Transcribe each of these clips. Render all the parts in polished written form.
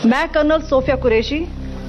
मैं colonel Sophia Qureshi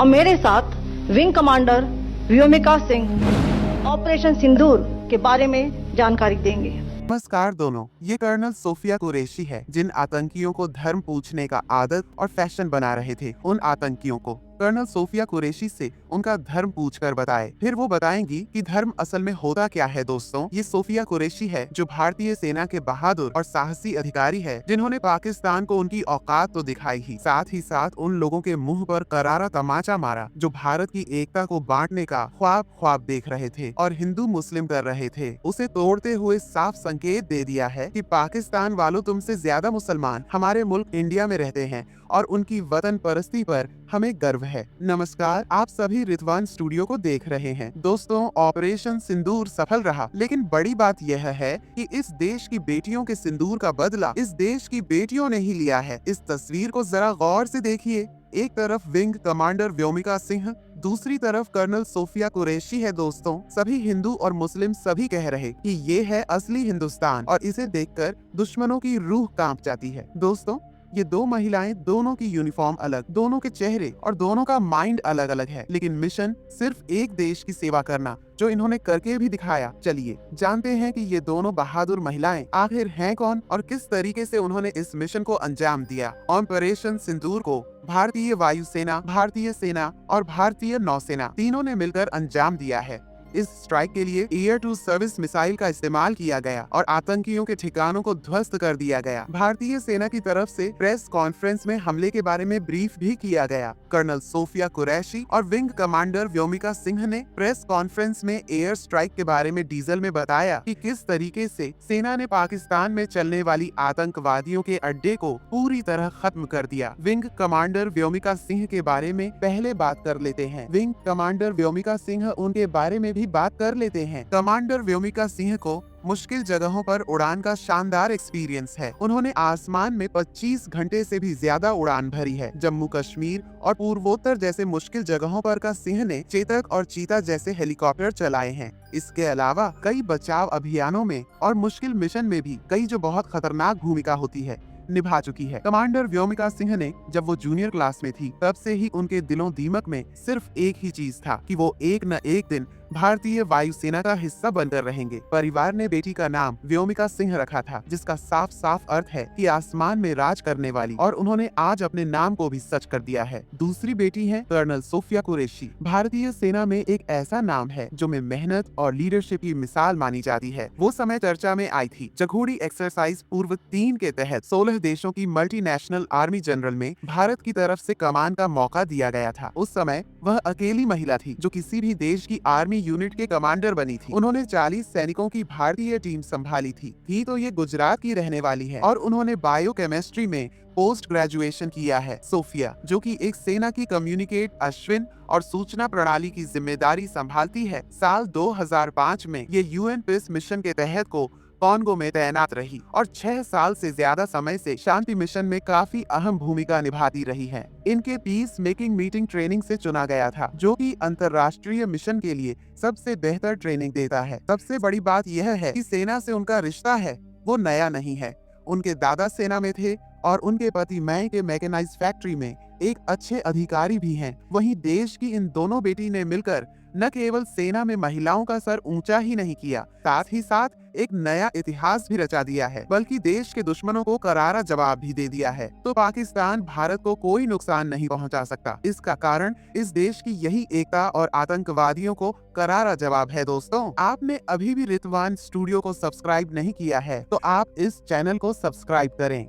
और मेरे साथ wing commander Vyomika Singh operation Sindoor के बारे में जानकारी देंगे। नमस्कार दोनों, ये कर्नल सोफिया कुरैशी है जिन आतंकियों को धर्म पूछने का आदत और फैशन बना रहे थे। उन आतंकियों को कर्नल सोफिया कुरैशी से उनका धर्म पूछकर बताए, फिर वो बताएंगी कि धर्म असल में होता क्या है। दोस्तों, ये सोफिया कुरैशी है जो भारतीय सेना के बहादुर और साहसी अधिकारी है जिन्होंने पाकिस्तान को उनकी औकात तो दिखाई ही साथ उन लोगों के मुंह पर करारा तमाचा मारा जो भारत की एकता को बांटने का ख्वाब देख रहे थे और हिंदू मुस्लिम कर रहे थे। उसे तोड़ते हुए साफ संकेत दे दिया है कि पाकिस्तान वालों तुमसे ज्यादा मुसलमान हमारे मुल्क इंडिया में रहते हैं और उनकी वतन परस्ती पर हमें गर्व है। नमस्कार, आप सभी रितवान स्टूडियो को देख रहे हैं। दोस्तों, ऑपरेशन सिंदूर सफल रहा, लेकिन बड़ी बात यह है कि इस देश की बेटियों के सिंदूर का बदला इस देश की बेटियों ने ही लिया है। इस तस्वीर को जरा गौर से देखिए। एक तरफ विंग कमांडर व्योमिका सिंह, दूसरी तरफ कर्नल सोफिया कुरैशी है। दोस्तों, सभी हिंदू और मुस्लिम सभी कह रहे कि ये है असली हिंदुस्तान और इसे देखकर दुश्मनों की रूह कांप जाती है। दोस्तों, ये दो महिलाएं, दोनों की यूनिफॉर्म अलग, दोनों के चेहरे और दोनों का माइंड अलग अलग है, लेकिन मिशन सिर्फ एक देश की सेवा करना, जो इन्होंने करके भी दिखाया। चलिए जानते हैं कि ये दोनों बहादुर महिलाएं आखिर हैं कौन और किस तरीके से उन्होंने इस मिशन को अंजाम दिया। ऑपरेशन सिंदूर को भारतीय वायुसेना, भारतीय सेना और भारतीय नौसेना तीनों ने मिलकर अंजाम दिया है। इस स्ट्राइक के लिए एयर टू सर्विस मिसाइल का इस्तेमाल किया गया और आतंकियों के ठिकानों को ध्वस्त कर दिया गया। भारतीय सेना की तरफ से प्रेस कॉन्फ्रेंस में हमले के बारे में ब्रीफ भी किया गया। कर्नल सोफिया कुरैशी और विंग कमांडर व्योमिका सिंह ने प्रेस कॉन्फ्रेंस में एयर स्ट्राइक के बारे में डीजल में बताया कि किस तरीके से सेना ने पाकिस्तान में चलने वाली आतंकवादियों के अड्डे को पूरी तरह खत्म कर दिया। विंग कमांडर व्योमिका सिंह के बारे में पहले बात कर लेते हैं। विंग कमांडर व्योमिका सिंह, उनके बारे में भी बात कर लेते हैं। कमांडर व्योमिका सिंह को मुश्किल जगहों पर उड़ान का शानदार एक्सपीरियंस है। उन्होंने आसमान में 25 घंटे से भी ज्यादा उड़ान भरी है। जम्मू कश्मीर और पूर्वोत्तर जैसे मुश्किल जगहों पर का सिंह ने चेतक और चीता जैसे हेलीकॉप्टर चलाए हैं। इसके अलावा कई बचाव अभियानों में और मुश्किल मिशन में भी कई जो बहुत खतरनाक भूमिका होती है निभा चुकी है। कमांडर व्योमिका सिंह ने जब वो जूनियर क्लास में थी तब से ही उनके दिलों दिमाग में सिर्फ एक ही चीज था कि वो एक न एक दिन भारतीय वायुसेना का हिस्सा बनकर रहेंगे। परिवार ने बेटी का नाम व्योमिका सिंह रखा था, जिसका साफ साफ अर्थ है कि आसमान में राज करने वाली, और उन्होंने आज अपने नाम को भी सच कर दिया है। दूसरी बेटी है कर्नल सोफिया कुरैशी। भारतीय सेना में एक ऐसा नाम है जो में मेहनत और लीडरशिप की मिसाल मानी जाती है। वो समय चर्चा में आई थी जब घोड़ी एक्सरसाइज पूर्व 3 के तहत 16 देशों की मल्टीनेशनल आर्मी जनरल में भारत की तरफ से कमान का मौका दिया गया था। उस समय वह अकेली महिला थी जो किसी भी देश की आर्मी यूनिट के कमांडर बनी थी। उन्होंने 40 सैनिकों की भारतीय टीम संभाली थी तो ये गुजरात की रहने वाली है और उन्होंने बायोकेमिस्ट्री में पोस्ट ग्रेजुएशन किया है। सोफिया, जो कि एक सेना की कम्युनिकेट अश्विन और सूचना प्रणाली की जिम्मेदारी संभालती है, साल 2005 में ये यूएन पीस मिशन के तहत को कॉन्गो में तैनात रही और 6 साल से ज्यादा समय से शांति मिशन में काफी अहम भूमिका निभाती रही है। इनके पीस मेकिंग मीटिंग ट्रेनिंग से चुना गया था, जो कि अंतर्राष्ट्रीय मिशन के लिए सबसे बेहतर ट्रेनिंग देता है। सबसे बड़ी बात यह है कि सेना से उनका रिश्ता है वो नया नहीं है। उनके दादा सेना में थे और उनके पति मई के मैकेनाइज फैक्ट्री में एक अच्छे अधिकारी भी हैं। वहीं देश की इन दोनों बेटी ने मिलकर न केवल सेना में महिलाओं का सर ऊंचा ही नहीं किया, साथ ही साथ एक नया इतिहास भी रचा दिया है, बल्कि देश के दुश्मनों को करारा जवाब भी दे दिया है। तो पाकिस्तान भारत को कोई नुकसान नहीं पहुंचा सकता। इसका कारण इस देश की यही एकता और आतंकवादियों को करारा जवाब है। दोस्तों, आपने अभी भी रितवान स्टूडियो को सब्सक्राइब नहीं किया है तो आप इस चैनल को सब्सक्राइब करें।